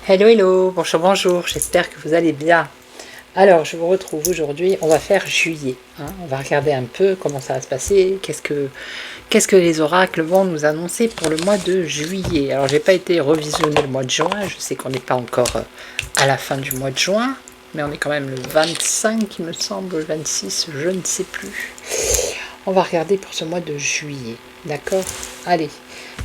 Hello, hello, bonjour, bonjour, j'espère que vous allez bien. Alors, je vous retrouve aujourd'hui, on va faire juillet. On va regarder un peu comment ça va se passer, qu'est-ce que les oracles vont nous annoncer pour le mois de juillet. Alors, j'ai pas été revisionner le mois de juin, je sais qu'on n'est pas encore à la fin du mois de juin, mais on est quand même le 25, il me semble, le 26, je ne sais plus. On va regarder pour ce mois de juillet, d'accord? Allez.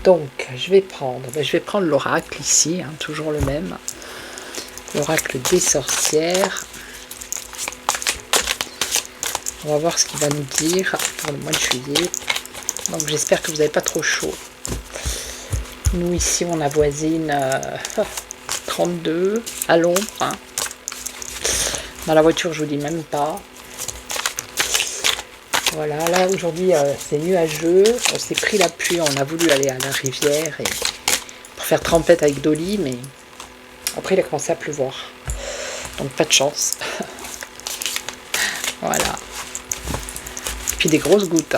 Donc, je vais prendre l'oracle ici, toujours le même. L'oracle des sorcières. On va voir ce qu'il va nous dire pour le mois de juillet. Donc, j'espère que vous n'avez pas trop chaud. Nous, ici, on avoisine 32 à l'ombre. Dans la voiture, je vous dis même pas. Voilà, là aujourd'hui c'est nuageux, on s'est pris la pluie, on a voulu aller à la rivière pour faire trempette avec Dolly, mais après il a commencé à pleuvoir, donc pas de chance. Voilà, et puis des grosses gouttes.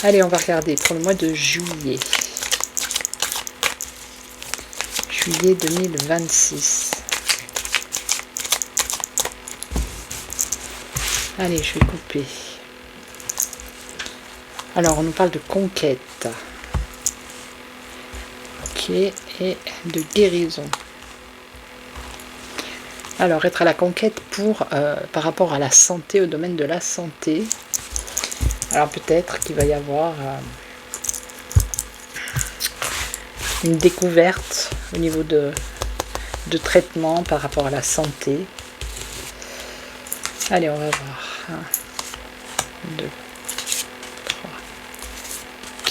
Allez, on va regarder pour le mois de juillet. Juillet 2026. Allez, je vais couper. Alors, on nous parle de conquête. Ok, et de guérison. Alors, être à la conquête par rapport à la santé, au domaine de la santé. Alors, peut-être qu'il va y avoir une découverte au niveau de traitement par rapport à la santé. Allez, on va voir. 1, 2,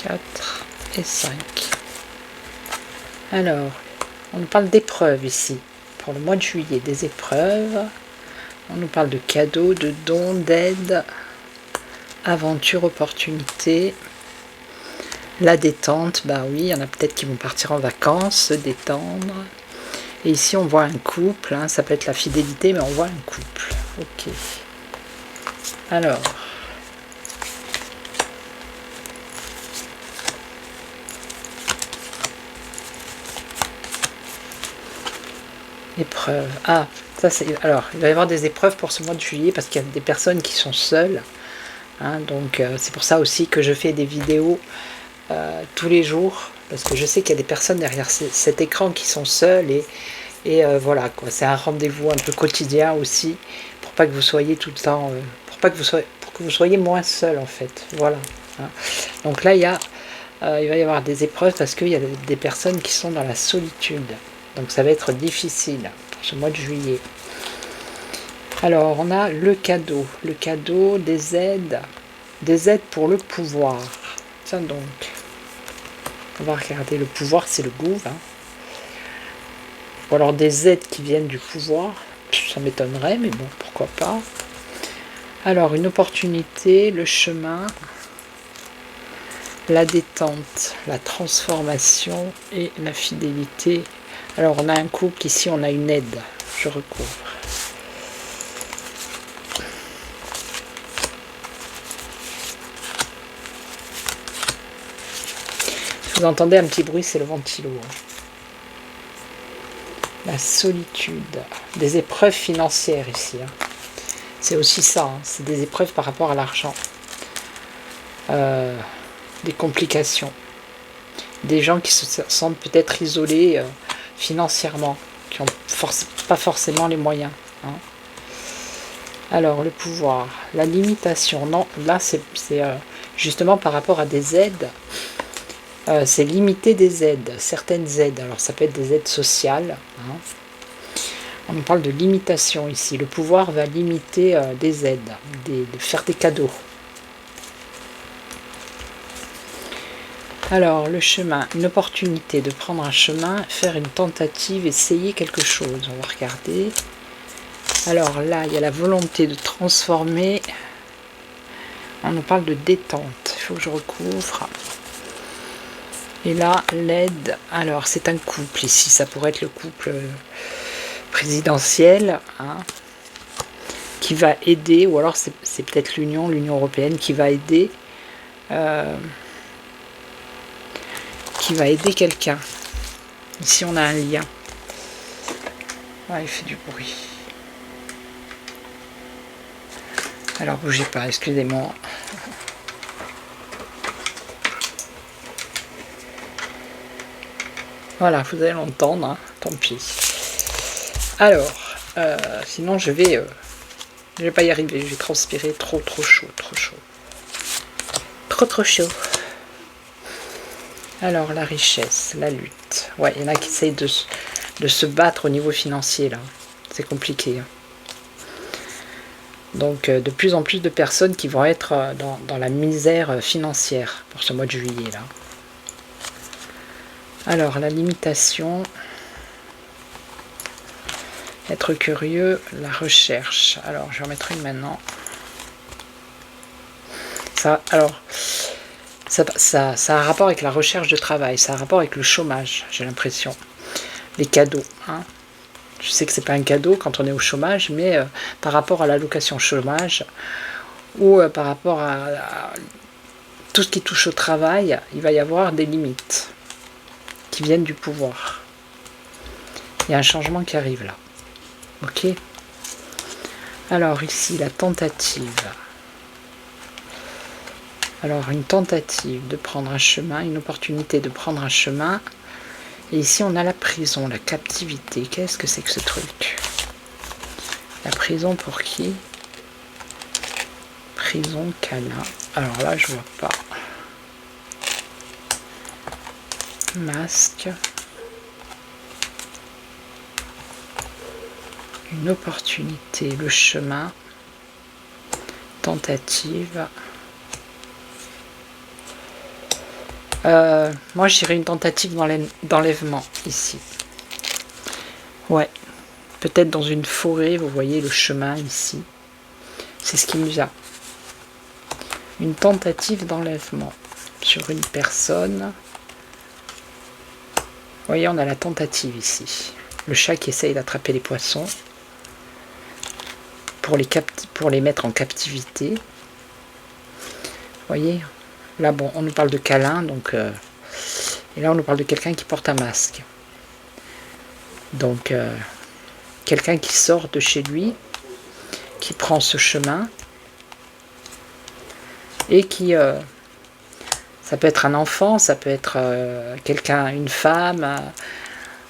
3, 4 et 5. Alors, on nous parle d'épreuves ici. Pour le mois de juillet, des épreuves. On nous parle de cadeaux, de dons, d'aide, aventure, opportunité. La détente, bah oui, il y en a peut-être qui vont partir en vacances, se détendre. Et ici, on voit un couple. Ça peut être la fidélité, mais on voit un couple. Ok. Alors. Épreuve. Ah, ça c'est. Alors, il va y avoir des épreuves pour ce mois de juillet parce qu'il y a des personnes qui sont seules. Donc, c'est pour ça aussi que je fais des vidéos tous les jours. Parce que je sais qu'il y a des personnes derrière cet écran qui sont seules et voilà quoi. C'est un rendez-vous un peu quotidien aussi. Pour pas que vous soyez tout le temps, pour que vous soyez moins seul en fait, voilà. Donc là il va y avoir des épreuves parce qu'il y a des personnes qui sont dans la solitude, donc ça va être difficile pour ce mois de juillet. Alors on a le cadeau des aides pour le pouvoir. Tiens donc, on va regarder le pouvoir, c'est le gouffre. Ou alors des aides qui viennent du pouvoir. Ça m'étonnerait, mais bon, pourquoi pas. Alors, une opportunité, le chemin, la détente, la transformation et la fidélité. Alors, on a un couple, ici, on a une aide. Je recouvre. Si vous entendez un petit bruit, c'est le ventilo. La solitude, des épreuves financières ici. C'est aussi ça, c'est des épreuves par rapport à l'argent. Des complications. Des gens qui se sentent peut-être isolés financièrement, qui n'ont pas forcément les moyens. Alors, le pouvoir, la limitation. Non, là, c'est justement par rapport à des aides. C'est limiter des aides, certaines aides. Alors ça peut être des aides sociales. On nous parle de limitation ici. Le pouvoir va limiter des aides, de faire des cadeaux. Alors, le chemin, une opportunité de prendre un chemin, faire une tentative, essayer quelque chose. On va regarder. Alors là, il y a la volonté de transformer. On nous parle de détente. Il faut que je recouvre. Et là, l'aide. Alors, c'est un couple ici. Ça pourrait être le couple présidentiel, hein, qui va aider, ou alors c'est peut-être l'Union européenne qui va aider quelqu'un. Ici on a un lien. Ah, il fait du bruit. Alors bougez pas, excusez-moi. Voilà, vous allez l'entendre, hein, tant pis. Alors, sinon je vais pas y arriver, je vais transpirer, trop chaud, trop chaud. Alors la richesse, la lutte, ouais, il y en a qui essayent de se battre au niveau financier là, c'est compliqué. Hein. Donc de plus en plus de personnes qui vont être dans la misère financière pour ce mois de juillet là. Alors la limitation, être curieux, la recherche. Alors je vais en mettre une maintenant. Ça a un rapport avec la recherche de travail, ça a un rapport avec le chômage, j'ai l'impression. Les cadeaux. Hein. Je sais que c'est pas un cadeau quand on est au chômage, mais par rapport à l'allocation chômage ou par rapport à tout ce qui touche au travail, il va y avoir des limites qui viennent du pouvoir. Il y a un changement qui arrive là. Ok. Alors ici, la tentative. Alors une tentative de prendre un chemin, une opportunité de prendre un chemin. Et ici on a la prison, la captivité. Qu'est-ce que c'est que ce truc? La prison pour qui? Prison, câlin. Alors là je vois pas. Masque. Une opportunité, le chemin. Tentative. Moi je dirais une tentative d'enlèvement ici. Ouais. Peut-être dans une forêt, vous voyez le chemin ici. C'est ce qui nous a. Une tentative d'enlèvement sur une personne. Vous voyez, on a la tentative ici. Le chat qui essaye d'attraper les poissons pour les mettre en captivité. Vous voyez, là, bon, on nous parle de câlin, donc... et là, on nous parle de quelqu'un qui porte un masque. Donc, quelqu'un qui sort de chez lui, qui prend ce chemin, et qui... ça peut être un enfant, ça peut être quelqu'un, une femme.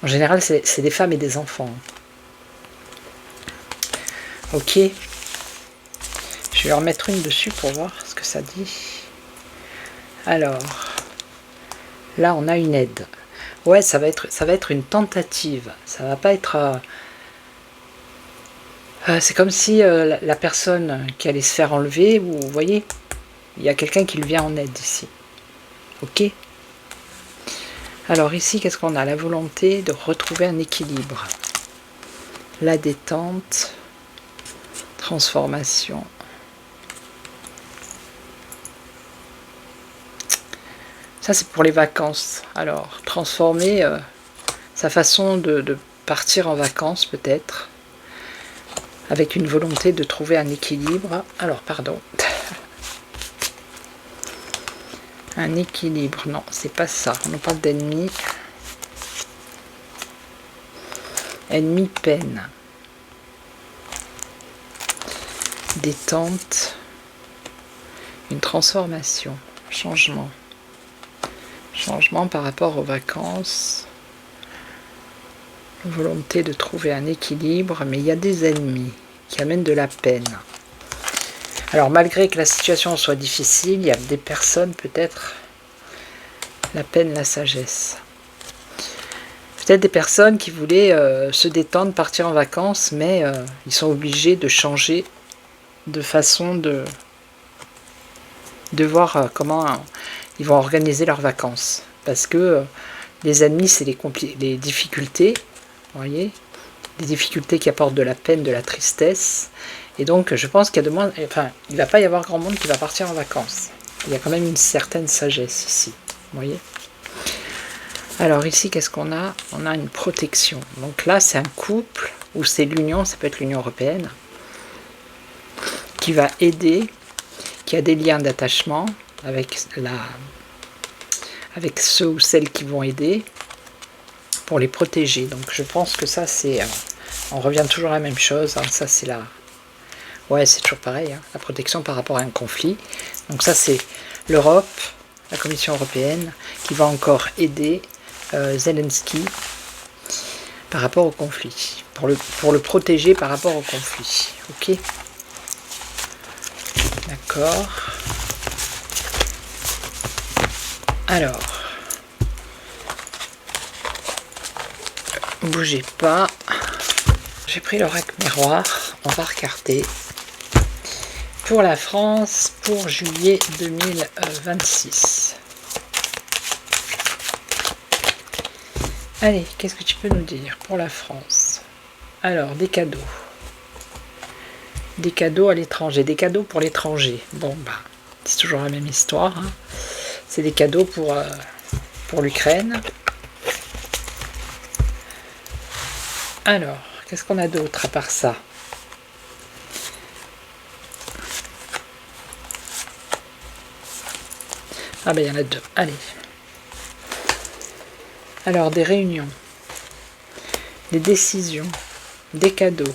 En général, c'est des femmes et des enfants. Ok. Je vais en mettre une dessus pour voir ce que ça dit. Alors, là, on a une aide. Ouais, ça va être une tentative. Ça va pas être... c'est comme si la personne qui allait se faire enlever, vous voyez, il y a quelqu'un qui lui vient en aide ici. Ok. Alors ici, qu'est-ce qu'on a? La volonté de retrouver un équilibre. La détente. Transformation. Ça, c'est pour les vacances. Alors, transformer sa façon de partir en vacances, peut-être. Avec une volonté de trouver un équilibre. Alors, pardon. Un équilibre, non, c'est pas ça. On nous parle d'ennemi. Ennemi, peine. Détente. Une transformation. Changement. Changement par rapport aux vacances. Volonté de trouver un équilibre, mais il y a des ennemis qui amènent de la peine. Alors malgré que la situation soit difficile, il y a des personnes peut-être, la peine, la sagesse. Peut-être des personnes qui voulaient se détendre, partir en vacances, mais ils sont obligés de changer de façon de voir comment ils vont organiser leurs vacances. Parce que les ennemis, c'est les difficultés, vous voyez, des difficultés qui apportent de la peine, de la tristesse. Et donc, je pense qu'il y a de moins... Enfin, il ne va pas y avoir grand monde qui va partir en vacances. Il y a quand même une certaine sagesse ici, vous voyez. Alors ici, qu'est-ce qu'on a? On a une protection. Donc là, c'est un couple, ou c'est l'union, ça peut être l'Union européenne, qui va aider, qui a des liens d'attachement avec ceux ou celles qui vont aider, pour les protéger. Donc je pense que ça, c'est... on revient toujours à la même chose, hein. Ça, c'est la... Ouais, c'est toujours pareil, hein, la protection par rapport à un conflit. Donc ça, c'est l'Europe, la Commission européenne, qui va encore aider Zelensky par rapport au conflit, pour le protéger par rapport au conflit. Ok, d'accord. Alors, bougez pas. J'ai pris l'oracle miroir, on va recarter. Pour la France, pour juillet 2026. Allez, qu'est-ce que tu peux nous dire pour la France? Alors, des cadeaux. Des cadeaux à l'étranger, des cadeaux pour l'étranger. Bon, bah, c'est toujours la même histoire, hein. C'est des cadeaux pour l'Ukraine. Alors, qu'est-ce qu'on a d'autre à part ça? Ah ben, il y en a deux. Allez. Alors, des réunions, des décisions, des cadeaux,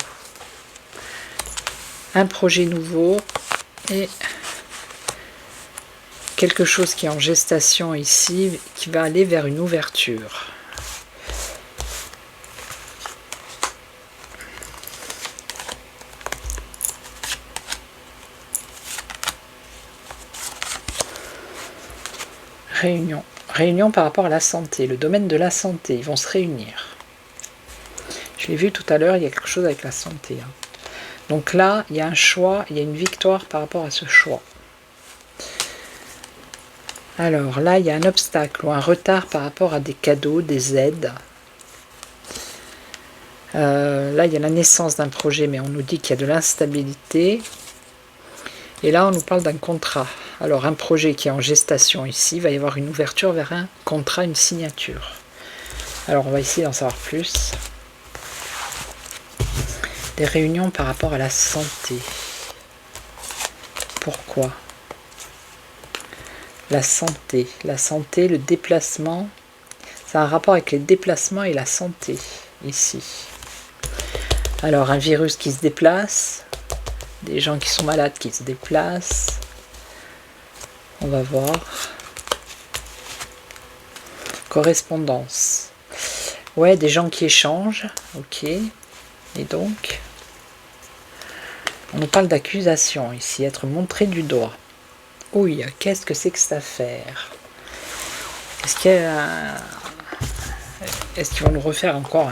un projet nouveau et quelque chose qui est en gestation ici, qui va aller vers une ouverture. Réunion. Réunion par rapport à la santé, le domaine de la santé, ils vont se réunir. Je l'ai vu tout à l'heure, il y a quelque chose avec la santé, hein. Donc là, il y a un choix, il y a une victoire par rapport à ce choix. Alors là, il y a un obstacle ou un retard par rapport à des cadeaux, des aides. Là, il y a la naissance d'un projet, mais on nous dit qu'il y a de l'instabilité. Et là, on nous parle d'un contrat. Alors, un projet qui est en gestation ici, il va y avoir une ouverture vers un contrat, une signature. Alors, on va essayer d'en savoir plus. Des réunions par rapport à la santé. Pourquoi? La santé, le déplacement. Ça a un rapport avec les déplacements et la santé, ici. Alors, un virus qui se déplace, des gens qui sont malades qui se déplacent. On va voir. Correspondance. Ouais, des gens qui échangent. Ok. Et donc, on nous parle d'accusation ici, être montré du doigt. Oui, qu'est-ce que c'est que cette affaire? Est-ce qu'ils vont nous refaire encore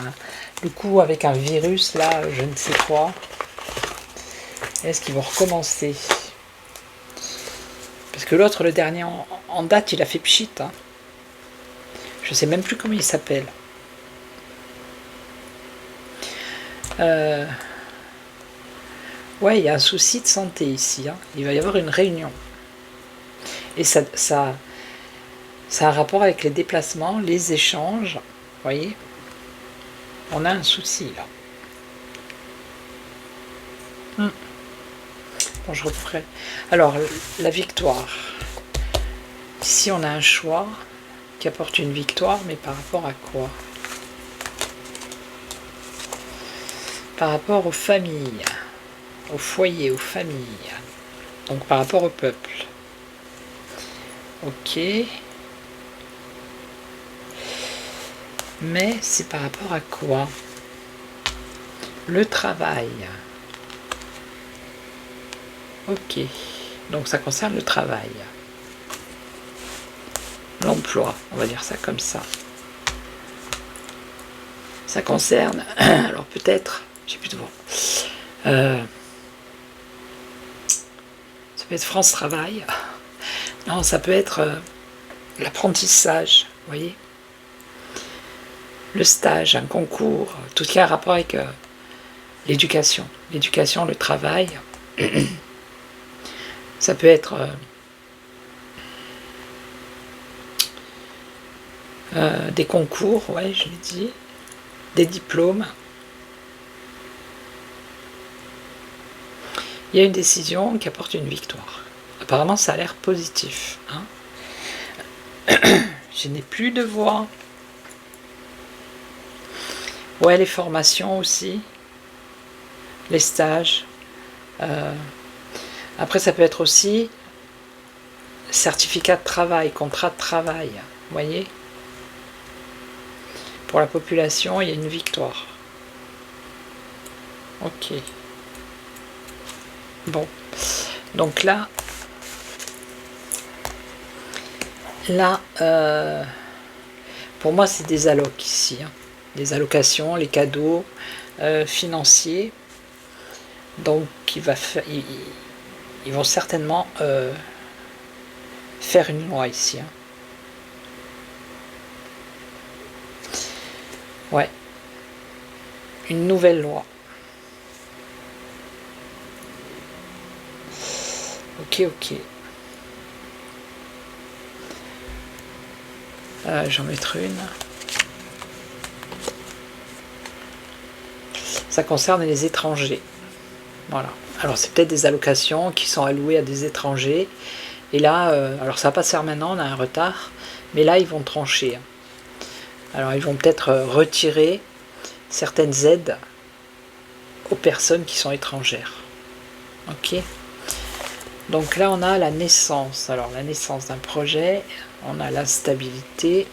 le coup avec un virus, là, je ne sais quoi? Est-ce qu'ils vont recommencer? Parce que l'autre, le dernier en date, il a fait pchit, hein. Je sais même plus comment il s'appelle. Ouais, il y a un souci de santé ici, hein. Il va y avoir une réunion. Et ça a un rapport avec les déplacements, les échanges. Vous voyez? On a un souci, là. Bon, je reprends. Alors, la victoire. Ici, on a un choix qui apporte une victoire, mais par rapport à quoi? Par rapport aux familles, au foyer, aux familles. Donc, par rapport au peuple. Ok. Mais c'est par rapport à quoi? Le travail. Ok. Donc ça concerne le travail. L'emploi, on va dire ça comme ça. Ça concerne, alors peut-être, j'ai plus de voix, ça peut être France Travail, non, ça peut être l'apprentissage, vous voyez, le stage, un concours, tout ce qui a un rapport avec l'éducation, le travail, ça peut être des concours, ouais, je l'ai dit, des diplômes. Il y a une décision qui apporte une victoire. Apparemment, ça a l'air positif. Hein. Je n'ai plus de voix. Ouais, les formations aussi. Les stages. Après, ça peut être aussi certificat de travail, contrat de travail. Vous voyez ? Pour la population, il y a une victoire. Ok. Bon. Donc là, pour moi, c'est des allocs ici. Hein. Des allocations, les cadeaux financiers. Donc, ils vont certainement faire une loi ici. Hein. Ouais. Une nouvelle loi. Ok. J'en mettrai une. Ça concerne les étrangers. Voilà. Alors c'est peut-être des allocations qui sont allouées à des étrangers. Et là, alors ça va pas se faire maintenant, on a un retard. Mais là, ils vont trancher. Alors ils vont peut-être retirer certaines aides aux personnes qui sont étrangères. Ok. Donc là, on a la naissance. Alors la naissance d'un projet, on a l'instabilité,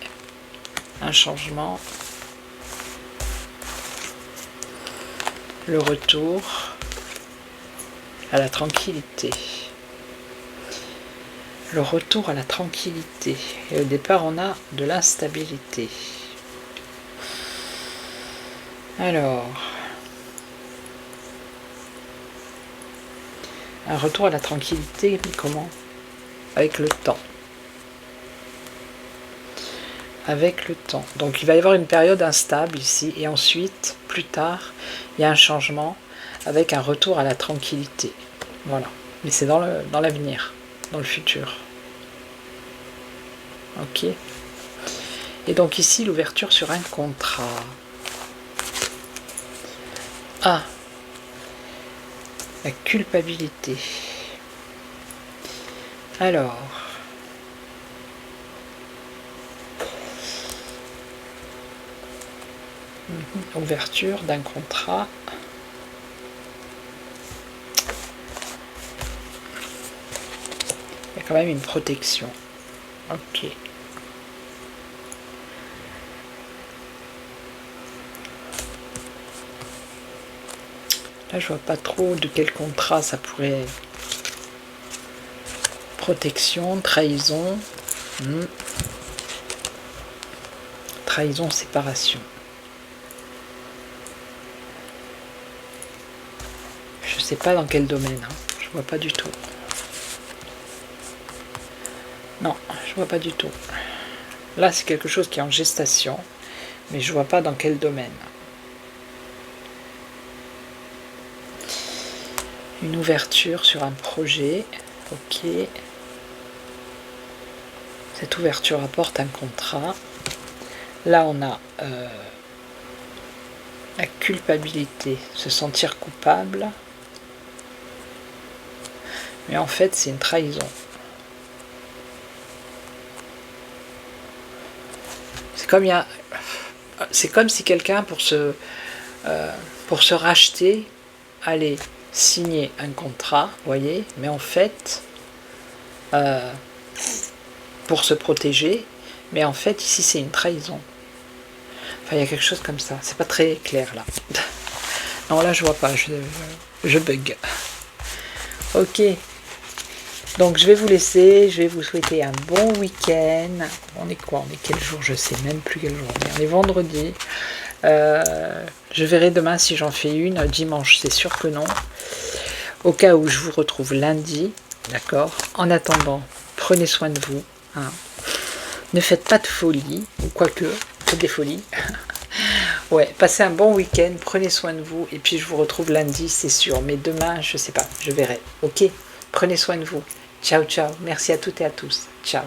un changement, le retour à la tranquillité. Le retour à la tranquillité. Et au départ, on a de l'instabilité. Alors, un retour à la tranquillité, mais comment ? Avec le temps. Avec le temps. Donc il va y avoir une période instable ici, et ensuite, plus tard, il y a un changement avec un retour à la tranquillité. Voilà. Mais c'est dans l'avenir, dans le futur. Ok. Et donc ici, l'ouverture sur un contrat. Ah, la culpabilité. Alors, ouverture d'un contrat. Il y a quand même une protection. Ok. Là, je vois pas trop de quel contrat ça pourrait... Protection, trahison. Trahison, séparation. Je sais pas dans quel domaine. Hein. Je vois pas du tout. Non, je vois pas du tout. Là, c'est quelque chose qui est en gestation, mais je vois pas dans quel domaine. Une ouverture sur un projet. Ok. Cette ouverture apporte un contrat. Là, on a la culpabilité, se sentir coupable. Mais en fait, c'est une trahison. C'est comme si quelqu'un, pour se racheter, allait signer un contrat, voyez, mais en fait, pour se protéger, mais en fait, ici, c'est une trahison. Enfin, il y a quelque chose comme ça. C'est pas très clair, là. Non, là, je vois pas. Je bug. Ok. Donc, je vais vous laisser. Je vais vous souhaiter un bon week-end. On est quoi ? On est quel jour ? Je sais même plus quel jour on est. On est vendredi. Je verrai demain si j'en fais une. Dimanche, c'est sûr que non. Au cas où je vous retrouve lundi, d'accord. En attendant, prenez soin de vous. Hein. Ne faites pas de folie, ou quoique, faites des folies. Ouais, passez un bon week-end, prenez soin de vous, et puis je vous retrouve lundi, c'est sûr. Mais demain, je sais pas, je verrai. Ok, prenez soin de vous. Ciao, ciao. Merci à toutes et à tous. Ciao.